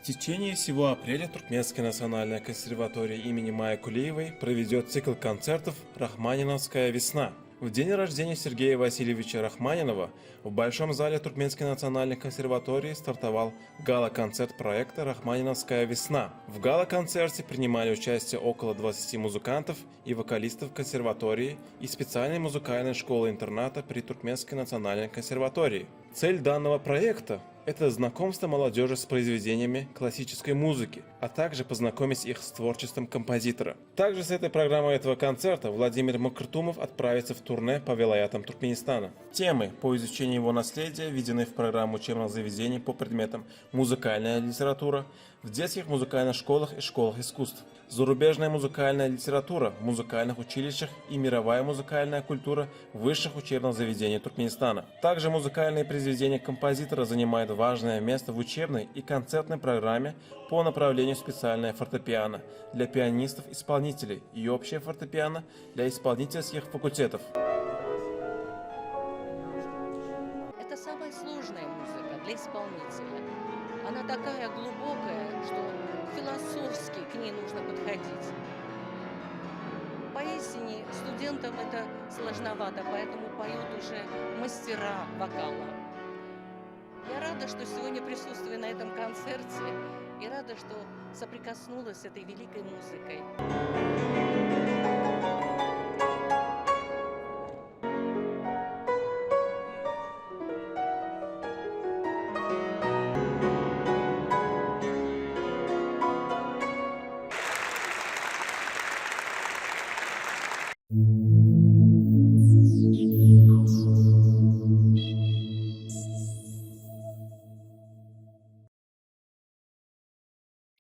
течение всего апреля Туркменская национальная консерватория имени Майи Кулиевой проведет цикл концертов «Рахманиновская весна». В день рождения Сергея Васильевича Рахманинова в Большом зале Туркменской национальной консерватории стартовал гала-концерт проекта «Рахманиновская весна». В гала-концерте принимали участие около 20 музыкантов и вокалистов консерватории и специальной музыкальной школы-интерната при Туркменской национальной консерватории. Цель данного проекта – это знакомство молодежи с произведениями классической музыки, а также познакомить их с творчеством композитора. Также с этой программой этого концерта Владимир Макртумов отправится в турне по вилаятам Туркменистана. Темы по изучению его наследия введены в программу учебных заведений по предметам музыкальная литература в детских музыкальных школах и школах искусств, зарубежная музыкальная литература в музыкальных училищах и мировая музыкальная культура в высших учебных заведениях Туркменистана. Также музыкальные произведения композитора занимают важное место в учебной и концертной программе по направлению специальное фортепиано для пианистов-исполнителей и общее фортепиано для исполнительских факультетов. Это самая сложная музыка для исполнителя. Она такая глубокая, что философски к ней нужно подходить. Поистине студентам это сложновато, поэтому поют уже мастера вокала. Я рада, что сегодня присутствую на этом концерте и рада, что соприкоснулась с этой великой музыкой.